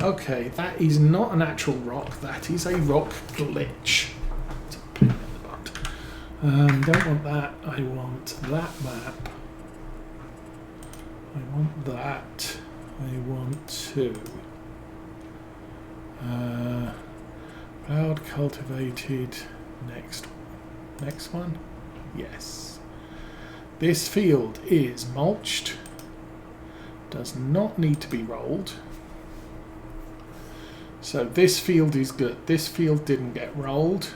Okay, that is not an actual rock. That is a rock glitch. It's a pain in the butt. Don't want that. I want that map. I want that. I want to. Plowed, cultivated. Next one. Yes. This field is mulched. Does not need to be rolled. So this field is good. This field didn't get rolled.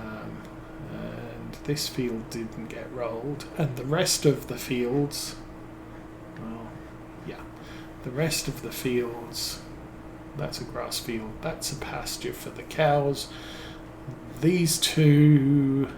And this field didn't get rolled. And the rest of the fields, well, yeah. The rest of the fields, that's a grass field. That's a pasture for the cows. These two...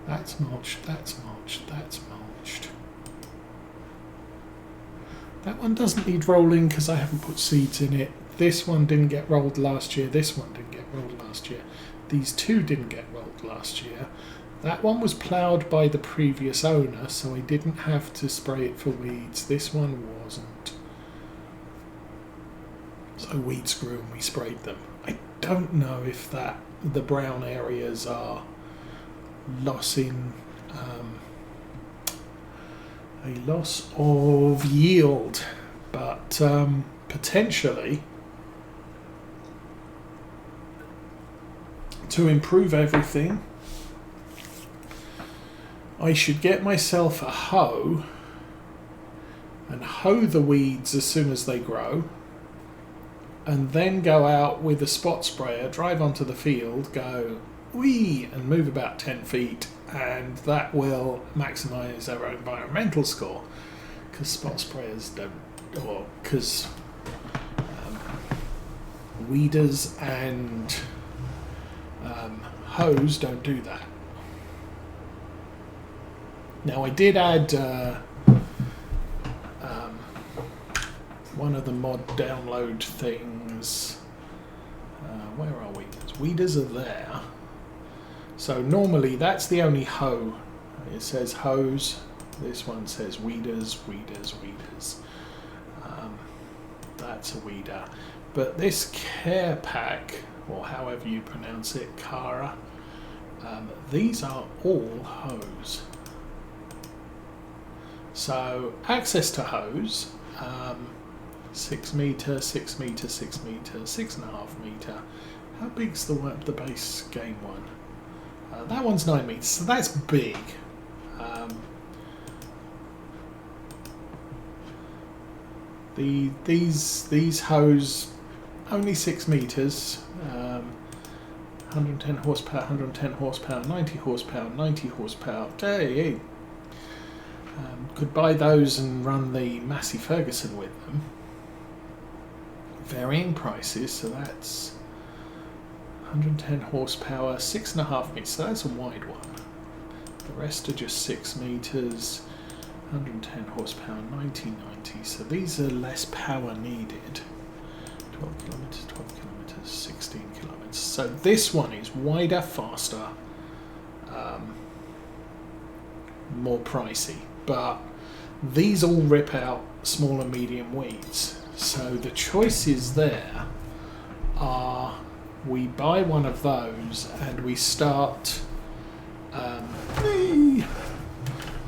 That's mulched, that's mulched, that's mulched. That one doesn't need rolling because I haven't put seeds in it. This one didn't get rolled last year. This one didn't get rolled last year. These two didn't get rolled last year. That one was ploughed by the previous owner, so I didn't have to spray it for weeds. This one wasn't. So weeds grew and we sprayed them. I don't know if the brown areas are lossing a loss of yield, but potentially to improve everything I should get myself a hoe and hoe the weeds as soon as they grow, and then go out with a spot sprayer, drive onto the field, go wee, and move about 10 feet, and that will maximise our environmental score, because spot sprayers don't, or because weeders and hoes don't do that. Now I did add one of the mod download things. Where are weeders? Weeders are there. So normally that's the only hoe. It says hoes. This one says weeders, weeders, weeders. That's a weeder. But this care pack, or however you pronounce it, Cara, these are all hoes. So access to hose, 6 meter, 6 meter, 6 meter, 6.5 meter. How big's the base game one? That one's 9 meters, so that's big. These hose only 6 meters. 110 horsepower, 110 horsepower, 90 horsepower, 90 horsepower. Hey. Could buy those and run the Massey Ferguson with them. Varying prices, so that's 110 horsepower, 6.5 meters, so that's a wide one. The rest are just 6 meters, 110 horsepower, 90, so these are less power needed. 12 kilometers, 12 kilometers, 16 kilometers. So this one is wider, faster, more pricey. But these all rip out small and medium weeds. So the choices there are we buy one of those and we start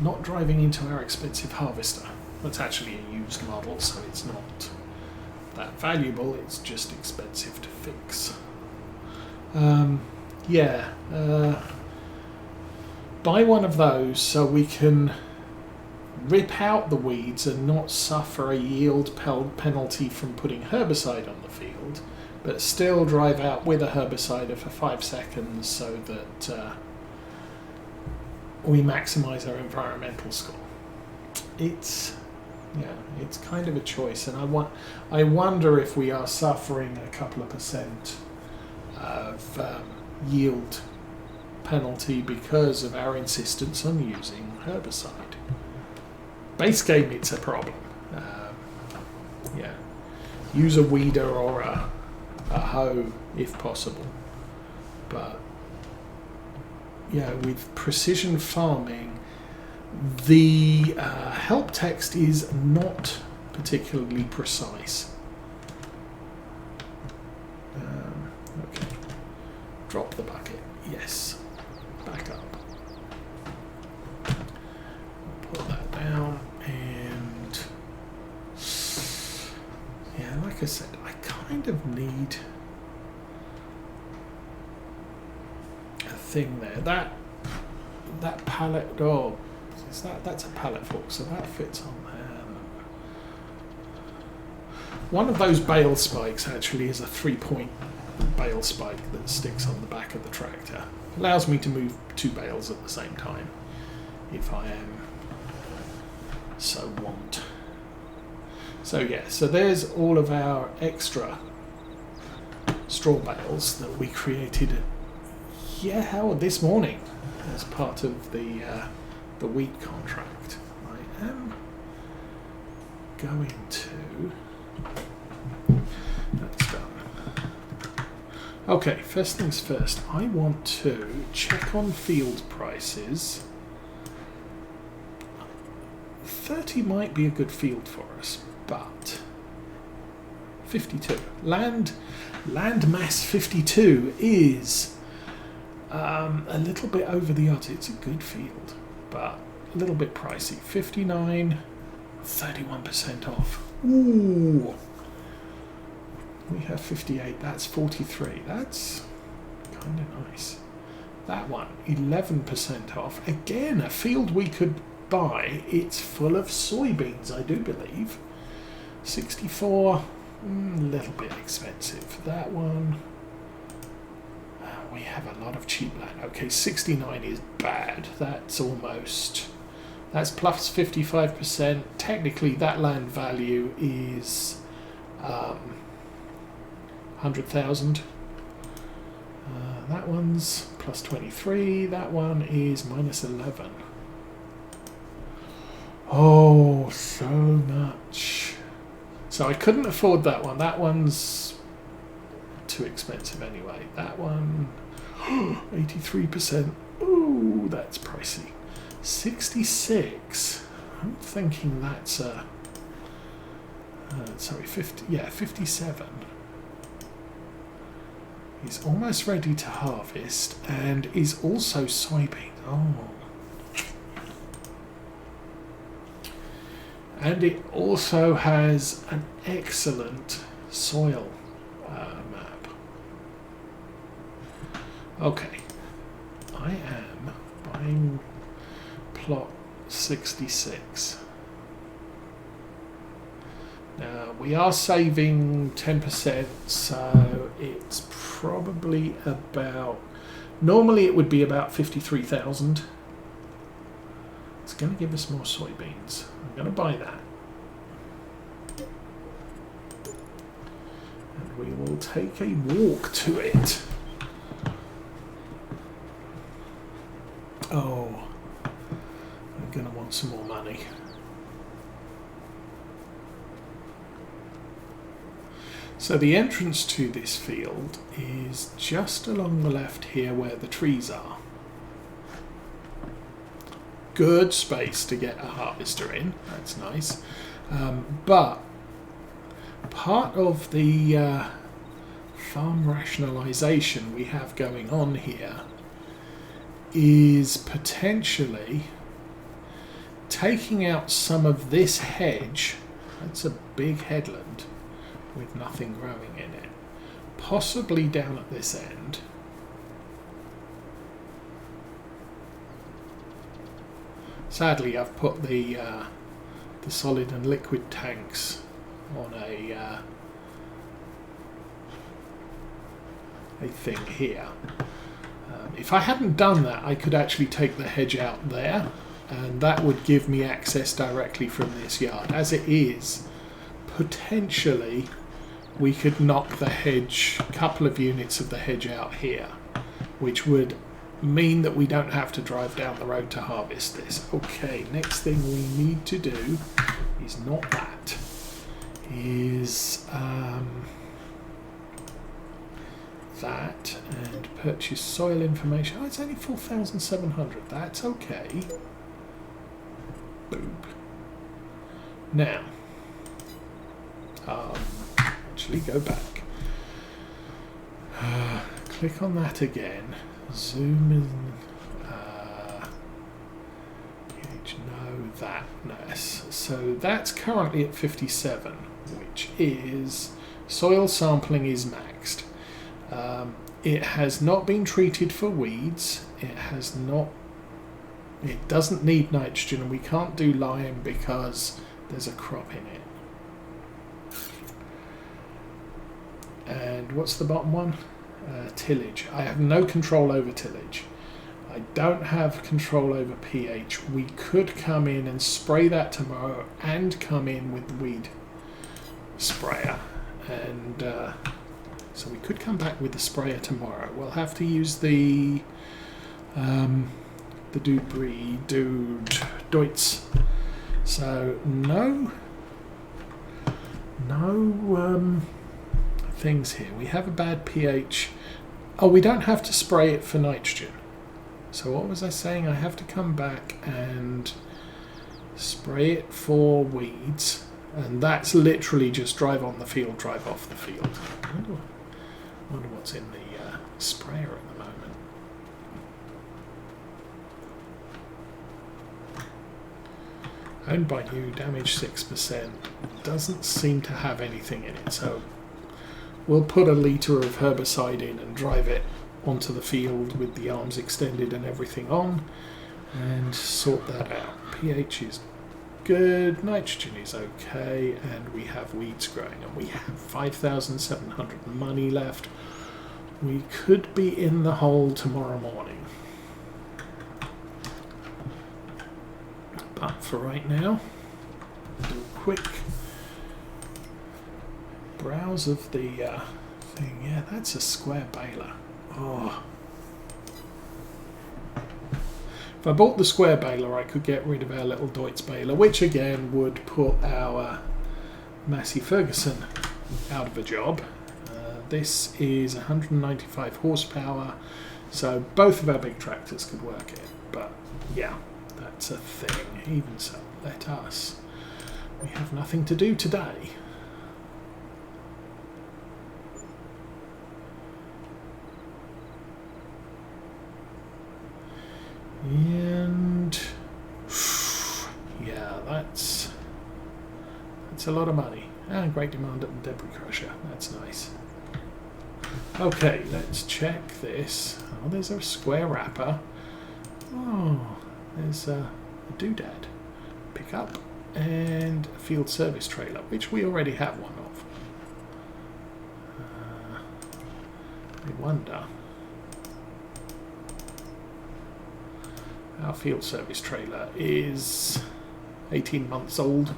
not driving into our expensive harvester. That's actually a used model, so it's not that valuable, it's just expensive to fix. Buy one of those so we can rip out the weeds and not suffer a yield penalty from putting herbicide on the field, but still drive out with a herbicide for 5 seconds so that we maximise our environmental score. It's kind of a choice, and I wonder if we are suffering a couple of percent of yield penalty because of our insistence on using herbicide. Base game, it's a problem. Use a weeder or a a hoe if possible. But yeah, with precision farming, the help text is not particularly precise. Okay, drop the bucket. Yes, back up. Put that down, and yeah, like I said, I kind of need a thing there. That pallet, oh, is that's a pallet fork, so that fits on there. One of those bale spikes actually is a 3-point bale spike that sticks on the back of the tractor. Allows me to move 2 bales at the same time if I am so want. So yeah, so there's all of our extra straw bales that we created this morning as part of the wheat contract. I am going to... That's done. Okay, first things first, I want to check on field prices. 30 might be a good field for us, but 52. Land mass 52 is a little bit over the odds. It's a good field, but a little bit pricey. 59, 31% off. Ooh. We have 58, that's 43. That's kind of nice. That one, 11% off. Again, a field we could buy. It's full of soybeans, I do believe. 64, a little bit expensive. That one, we have a lot of cheap land. Okay, 69 is bad. That's plus 55%. Technically, that land value is 100,000. That one's plus 23. That one is minus 11. Oh, so much. So I couldn't afford that one. That one's too expensive anyway. That one, 83%. Ooh, that's pricey. 66. I'm thinking that's a... sorry, 50. Yeah, 57. He's almost ready to harvest and is also soybean. Oh. And it also has an excellent soil map. Okay. I am buying plot 66. Now, we are saving 10%, so it's probably about... Normally it would be about 53,000. It's going to give us more soybeans. I'm going to buy that. And we will take a walk to it. Oh, I'm going to want some more money. So the entrance to this field is just along the left here where the trees are. Good space to get a harvester in, that's nice. But part of the farm rationalisation we have going on here is potentially taking out some of this hedge. That's a big headland with nothing growing in it, possibly down at this end. Sadly, I've put the solid and liquid tanks on a thing here. If I hadn't done that, I could actually take the hedge out there, and that would give me access directly from this yard. As it is, potentially we could knock the hedge, a couple of units of the hedge out here, which would mean that we don't have to drive down the road to harvest this. Okay, next thing we need to do is not that. Is that and purchase soil information. Oh, it's only 4,700. That's okay. Boop. Now, actually go back. Click on that again. Zoom in. No, that. Nice. So that's currently at 57, which is soil sampling is maxed. It has not been treated for weeds. It doesn't need nitrogen, and we can't do lime because there's a crop in it. And what's the bottom one? Tillage. I have no control over tillage. I don't have control over pH. We could come in and spray that tomorrow and come in with the weed sprayer. And so we could come back with the sprayer tomorrow. We'll have to use the Deutz. So no things here. We have a bad pH. Oh, we don't have to spray it for nitrogen. So what was I saying? I have to come back and spray it for weeds, and that's literally just drive on the field, drive off the field. I wonder what's in the sprayer at the moment. Owned by you, damage 6%. Doesn't seem to have anything in it, so we'll put a litre of herbicide in and drive it onto the field with the arms extended and everything on and sort that out. pH is good, nitrogen is okay, and we have weeds growing, and we have 5,700 money left. We could be in the hole tomorrow morning. But for right now, do a quick browse of the thing. Yeah, that's a square baler. Oh. If I bought the square baler, I could get rid of our little Deutz baler, which again would put our Massey Ferguson out of a job. This is 195 horsepower, so both of our big tractors could work it. But yeah, that's a thing. Even so, let us. We have nothing to do today. And yeah, that's a lot of money. And great demand at the debris crusher. That's nice. Okay, let's check this. Oh, there's a square wrapper. Oh, there's a doodad. Pick up and a field service trailer, which we already have one of. I wonder. Our field service trailer is 18 months old.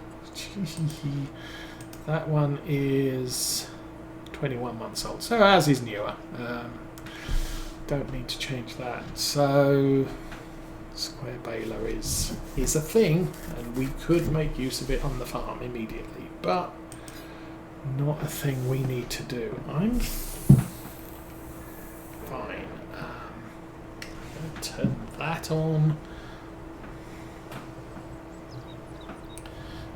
That one is 21 months old. So ours is newer. Don't need to change that. So square baler is a thing, and we could make use of it on the farm immediately, but not a thing we need to do. I'm fine. Turn that on.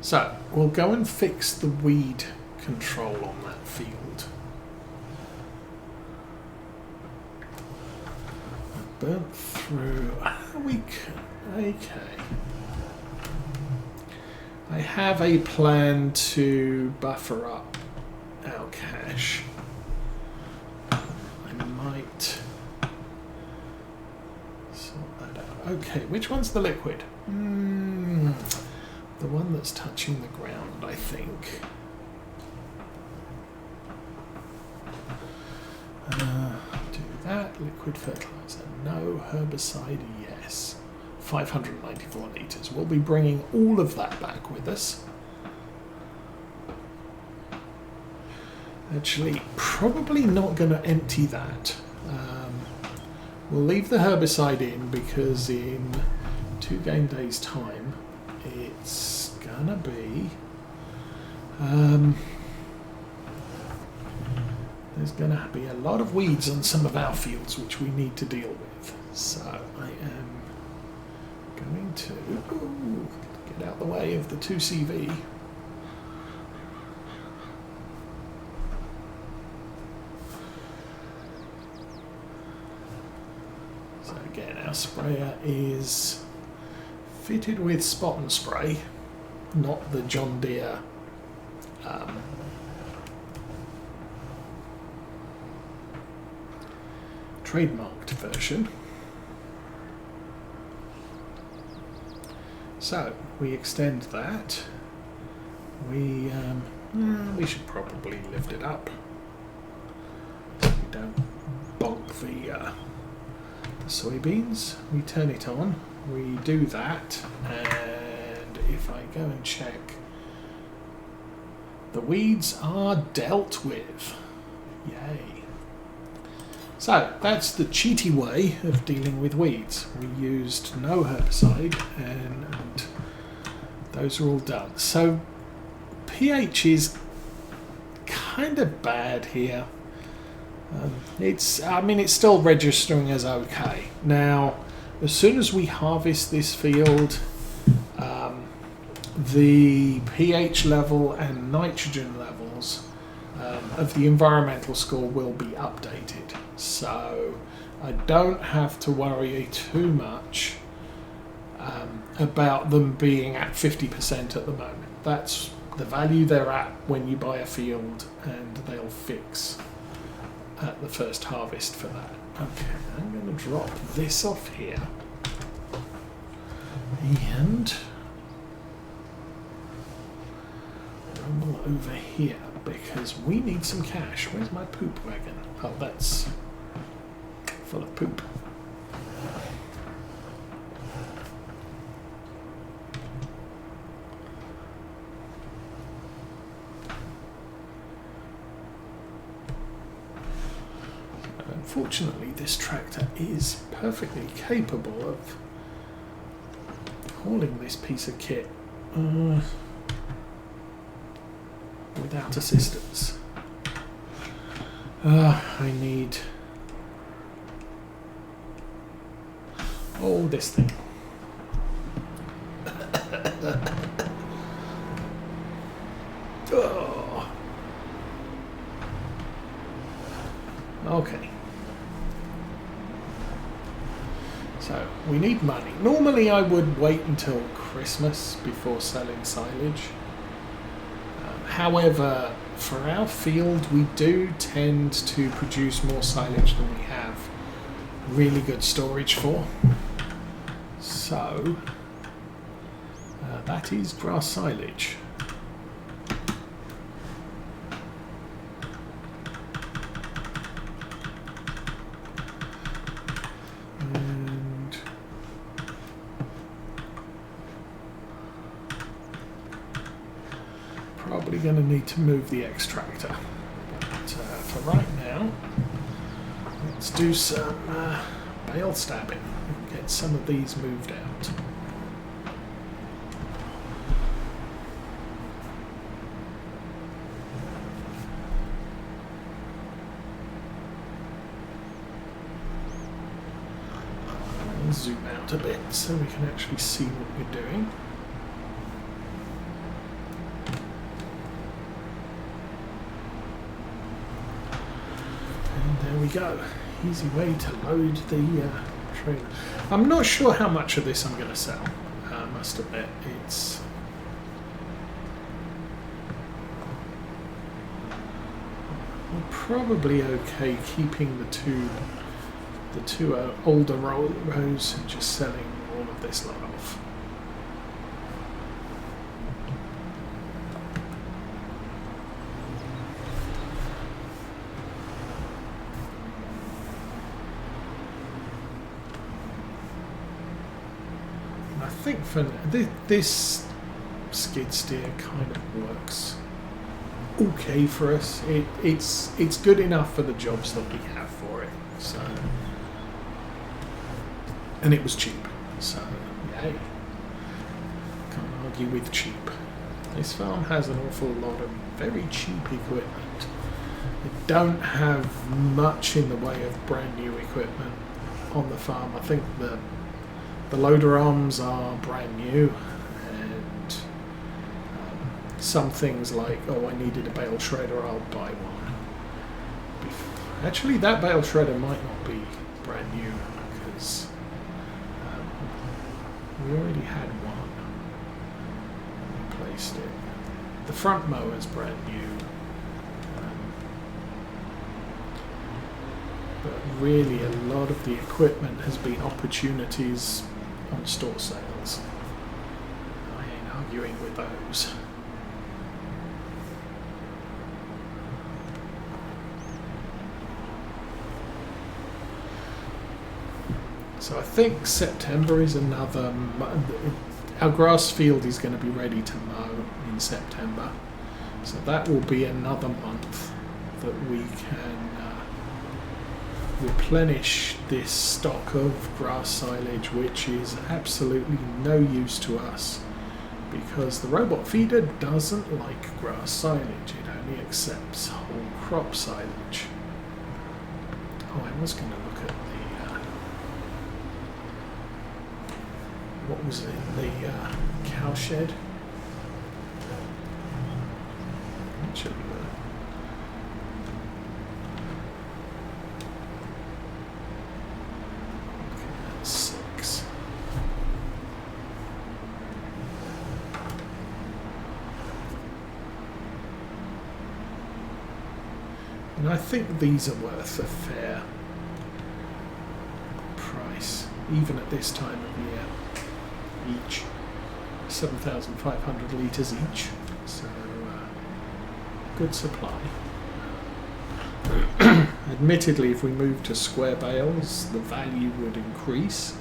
So we'll go and fix the weed control on that field. I burnt through a week. Okay. I have a plan to buffer up our cache. I might sort that out. Okay, which one's the liquid? The one that's touching the ground, I think. Do that. Liquid fertilizer. No. Herbicide, yes. 594 litres. We'll be bringing all of that back with us. Actually, probably not going to empty that. We'll leave the herbicide in because in 2 game days' time, it's gonna be there's going to be a lot of weeds on some of our fields which we need to deal with. So I am going to get out the way of the 2CV. So again, our sprayer is fitted with spot and spray, not the John Deere trademarked version. So we extend that. We should probably lift it up. We don't bonk the soybeans. We turn it on. We do that, and if I go and check, the weeds are dealt with. Yay. So that's the cheaty way of dealing with weeds. We used no herbicide and those are all done. So pH is kind of bad here. It's still registering as okay. Now, as soon as we harvest this field, the pH level and nitrogen levels of the environmental score will be updated. So I don't have to worry too much about them being at 50% at the moment. That's the value they're at when you buy a field, and they'll fix at the first harvest for that. Okay, I'm going to drop this off here. And rumble over here because we need some cash. Where's my poop wagon? Oh, that's full of poop. Unfortunately, this tractor is perfectly capable of hauling this piece of kit without assistance. I need this thing. Oh. Okay. So we need money. Normally I would wait until Christmas before selling silage. However, for our field we do tend to produce more silage than we have really good storage for. So that is grass silage. Probably going to need to move the extractor, but for right now, let's do some bale stabbing and get some of these moved out. I'll zoom out a bit so we can actually see what we're doing. There we go. Easy way to load the trailer. I'm not sure how much of this I'm going to sell. I must admit, it's we're probably okay keeping the two older rows and just selling all of this lot off. I think for this skid steer kind of works okay for us. It's good enough for the jobs that we have for it. So, and it was cheap. So, yay. Can't argue with cheap. This farm has an awful lot of very cheap equipment. I don't have much in the way of brand new equipment on the farm. I think the loader arms are brand new, and some things like, oh, I needed a bale shredder, I'll buy one. Actually, that bale shredder might not be brand new, because we already had one. We placed it. The front mower's brand new. But really, a lot of the equipment has been opportunities on store sales. I ain't arguing with those. So I think September is another. Our grass field is going to be ready to mow in September, so that will be another month that we can replenish this stock of grass silage, which is absolutely no use to us because the robot feeder doesn't like grass silage. It only accepts whole crop silage. Oh, I was going to look at the what was in the cow shed. Actually, okay, 6. And I think these are worth a fair price, even at this time of year. Each 7,500 litres each, so good supply. Admittedly, if we move to square bales, the value would increase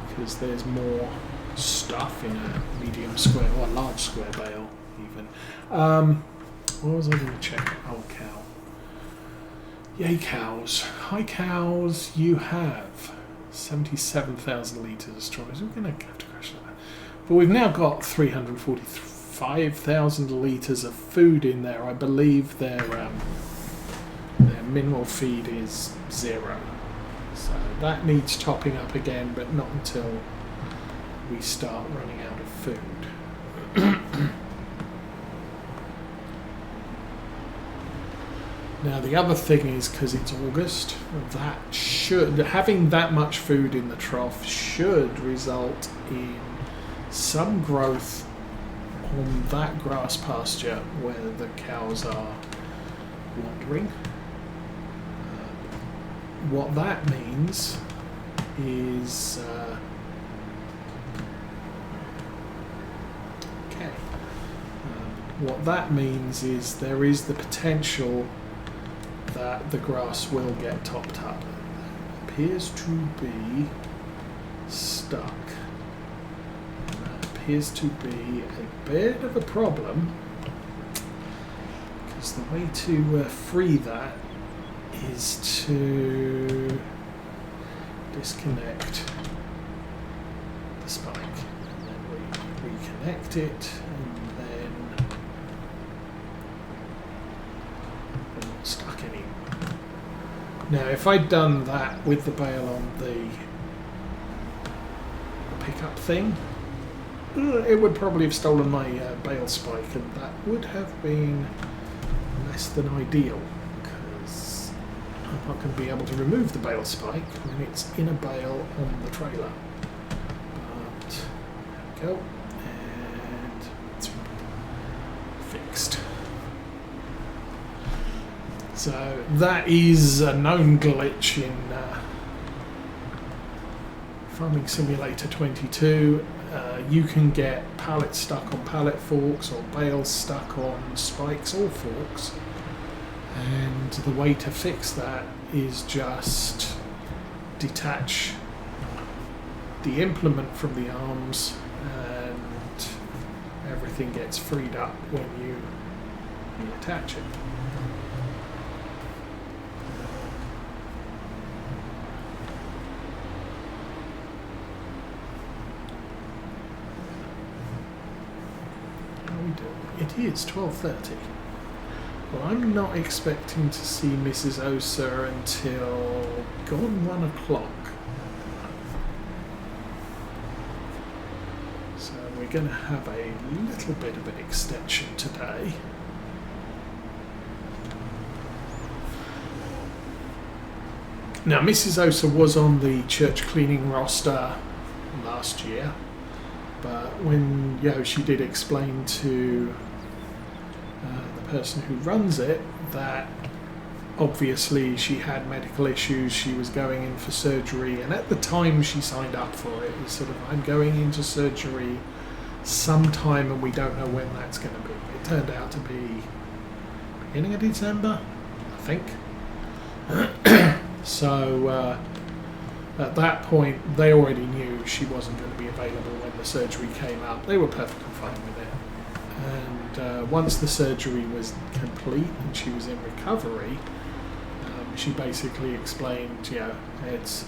because there's more stuff in a medium square or large square bale even. What was I going to check? Oh, cow. Yay, cows. Hi, cows. You have 77,000 litres of strawberries. We're going to have to crash that. But we've now got 345,000 litres of food in there. I believe their mineral feed is 0. So that needs topping up again, but not until we start running out of food. Now the other thing is, because it's August, having that much food in the trough should result in some growth on that grass pasture where the cows are wandering. What that means is what that means is there is the potential that the grass will get topped up. It appears to be stuck. That appears to be a bit of a problem because the way to free that is to disconnect the spike and then reconnect it, and then we're not stuck anymore. Now, if I'd done that with the bale on the pickup thing, it would probably have stolen my bale spike, and that would have been less than ideal, because I'm not going to be able to remove the bale spike when it's in a bale on the trailer. But there we go, and it's fixed. So that is a known glitch in Farming Simulator 22. You can get pallets stuck on pallet forks or bales stuck on spikes or forks, and the way to fix that is just detach the implement from the arms, and everything gets freed up when you reattach it. It is 12:30. Well, I'm not expecting to see Mrs. Osa until gone 1 o'clock. So we're going to have a little bit of an extension today. Now, Mrs. Osa was on the church cleaning roster last year, but when she did explain to the person who runs it that obviously she had medical issues, she was going in for surgery, and at the time she signed up for it, it was sort of, I'm going into surgery sometime and we don't know when that's going to be. It turned out to be beginning of December, I think. So at that point they already knew she wasn't going to be available when the surgery came up. They were perfectly fine with it. And once the surgery was complete and she was in recovery, she basically explained, it's,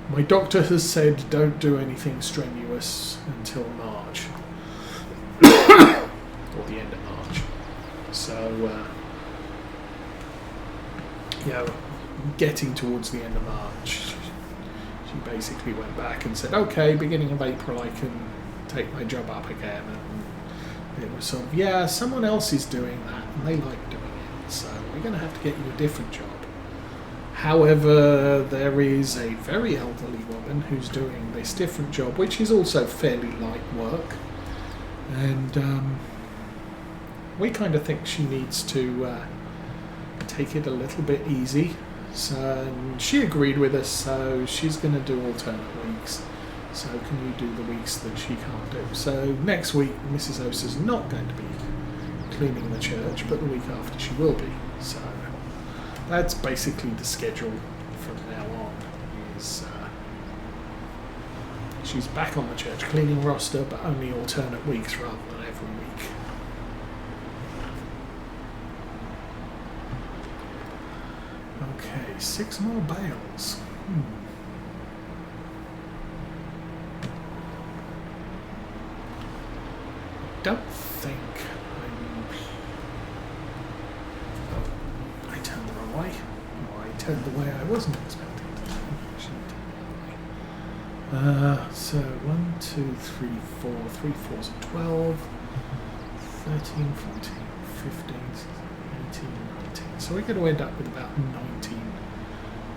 my doctor has said don't do anything strenuous until March, or the end of March. So, getting towards the end of March, she basically went back and said, okay, beginning of April I can take my job up again. And it was sort of, someone else is doing that and they like doing it, so we're going to have to get you a different job. However, there is a very elderly woman who's doing this different job, which is also fairly light work, and we kind of think she needs to take it a little bit easy. So and she agreed with us, so she's going to do alternate weeks. So can you do the weeks that she can't do? So next week Mrs. Osa's not going to be cleaning the church, but the week after she will be. So that's basically the schedule from now on. Is she's back on the church cleaning roster, but only alternate weeks rather than every week. Okay, 6 more bales. Don't think I turned the wrong way. Or I turned the way I wasn't expecting to turn. Actually, turned the wrong way. So 1, 2, 3, 4. 3 4s are 12, 13, 14, 15, 18, 19. So we're going to end up with about 19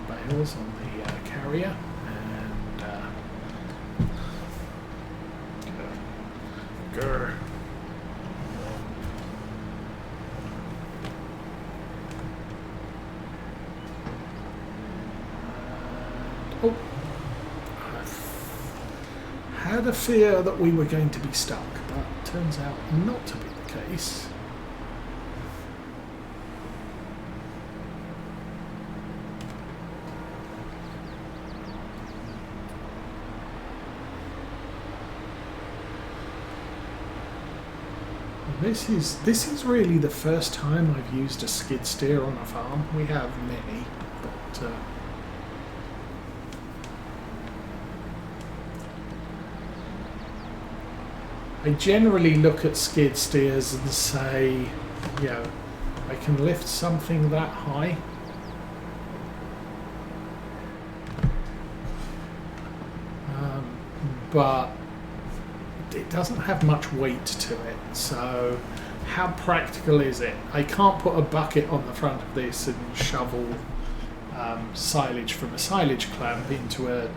bales on the carrier. And grr. I had a fear that we were going to be stuck, but turns out not to be the case. This is really the first time I've used a skid steer on a farm. We have many, but I generally look at skid steers and say, I can lift something that high. But it doesn't have much weight to it, so how practical is it? I can't put a bucket on the front of this and shovel silage from a silage clamp into a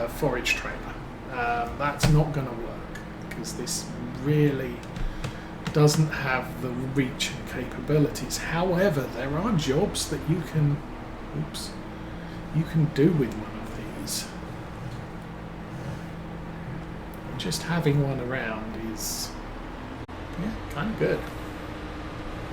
forage trailer. That's not going to work, because this really doesn't have the reach and capabilities. However, there are jobs that you can do with one of these. Just having one around is kind of good.